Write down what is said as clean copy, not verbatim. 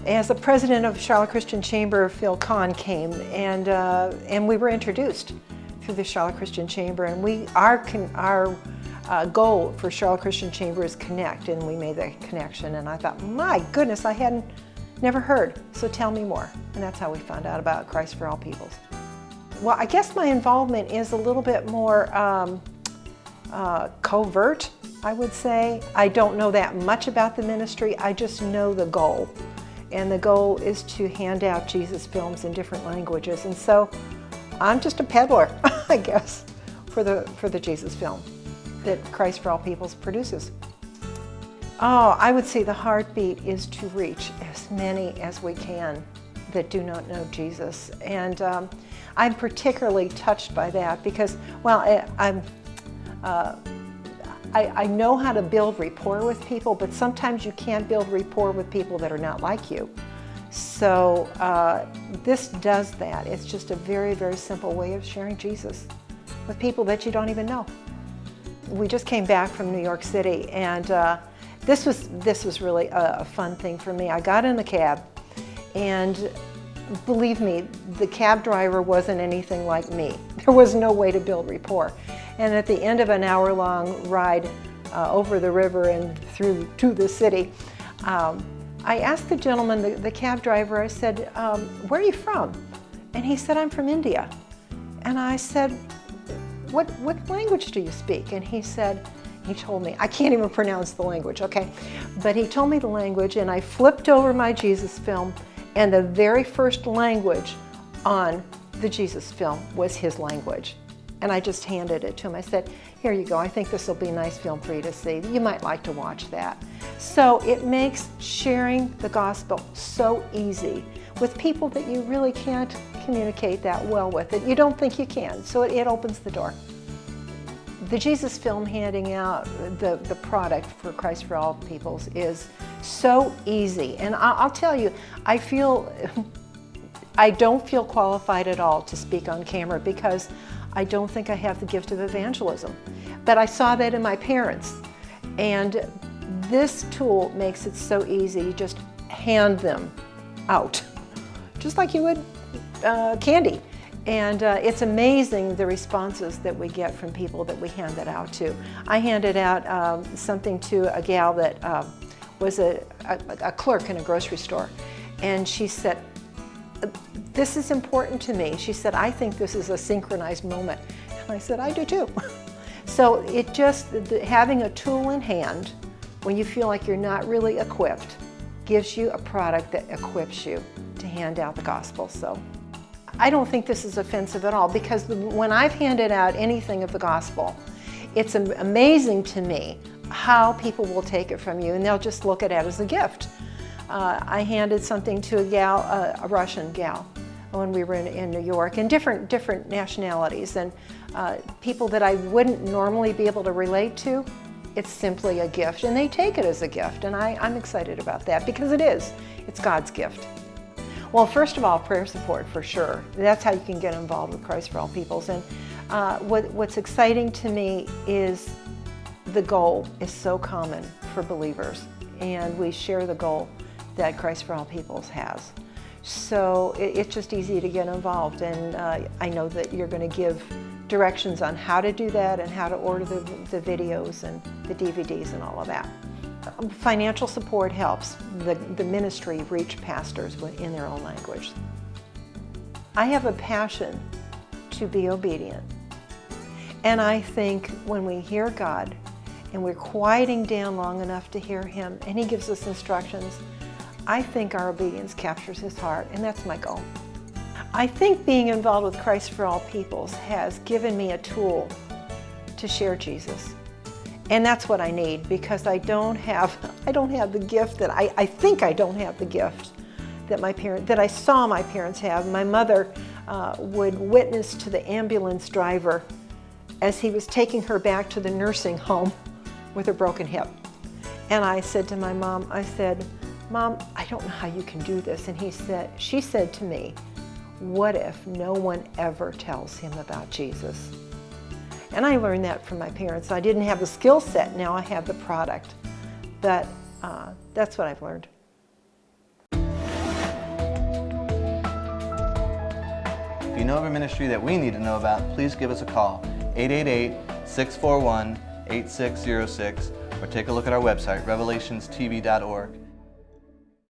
As the president of Charlotte Christian Chamber, Phil Kahn came, and we were introduced through the Charlotte Christian Chamber, and our goal for Charlotte Christian Chamber is connect, and we made that connection, and I thought, my goodness, I hadn't never heard, so tell me more. And that's how we found out about Christ for All Peoples. Well, I guess my involvement is a little bit more covert, I would say. I don't know that much about the ministry, I just know the goal. And the goal is to hand out Jesus films in different languages. And so I'm just a peddler, I guess, for the Jesus film that Christ for All Peoples produces. Oh, I would say the heartbeat is to reach as many as we can that do not know Jesus. And I'm particularly touched by that because, well, I know how to build rapport with people, but sometimes you can't build rapport with people that are not like you. So this does that. It's just a very, very simple way of sharing Jesus with people that you don't even know. We just came back from New York City, and this was really a fun thing for me. I got in the cab, and believe me, the cab driver wasn't anything like me. There was no way to build rapport. And at the end of an hour-long ride over the river and through to the city, I asked the gentleman, the cab driver, I said, where are you from? And he said, I'm from India. And I said, what language do you speak? And he told me, I can't even pronounce the language, okay? But he told me the language, and I flipped over my Jesus film, and the very first language on the Jesus film was his language. And I just handed it to him. I said, here you go, I think this will be a nice film for you to see. You might like to watch that. So it makes sharing the gospel so easy with people that you really can't communicate that well with, that you don't think you can. So it opens the door. The Jesus film handing out the product for Christ for All Peoples is so easy. And I'll tell you, I don't feel qualified at all to speak on camera because I don't think I have the gift of evangelism. But I saw that in my parents. And this tool makes it so easy. You just hand them out, just like you would candy. And it's amazing the responses that we get from people that we hand it out to. I handed out something to a gal that was a clerk in a grocery store. And she said, this is important to me. She said, I think this is a synchronized moment. And I said, I do too. So it just, having a tool in hand when you feel like you're not really equipped gives you a product that equips you to hand out the gospel. So I don't think this is offensive at all, because when I've handed out anything of the gospel, it's amazing to me how people will take it from you, and they'll just look at it as a gift. I handed something to a gal, a Russian gal, when we were in New York, and different nationalities, and people that I wouldn't normally be able to relate to. It's simply a gift, and they take it as a gift, and I'm excited about that, because it is. It's God's gift. Well, first of all, prayer support for sure. That's how you can get involved with Christ for All Peoples. And what's exciting to me is the goal is so common for believers, and we share the goal that Christ for All Peoples has. So it's just easy to get involved, and I know that you're going to give directions on how to do that and how to order the videos and the DVDs and all of that. Financial support helps the ministry reach pastors in their own language. I have a passion to be obedient, and I think when we hear God and we're quieting down long enough to hear Him and He gives us instructions, I think our obedience captures His heart, and that's my goal. I think being involved with Christ for All Peoples has given me a tool to share Jesus. And that's what I need, because I don't have the gift that I think I don't have the gift that I saw my parents have. My mother would witness to the ambulance driver as he was taking her back to the nursing home with her broken hip. And I said to my mom, I said, Mom, I don't know how you can do this. And she said to me, what if no one ever tells him about Jesus? And I learned that from my parents. I didn't have the skill set, now I have the product. But that's what I've learned. know of a ministry that we need to know about, please give us a call, 888-641-8606, or take a look at our website, revelationstv.org.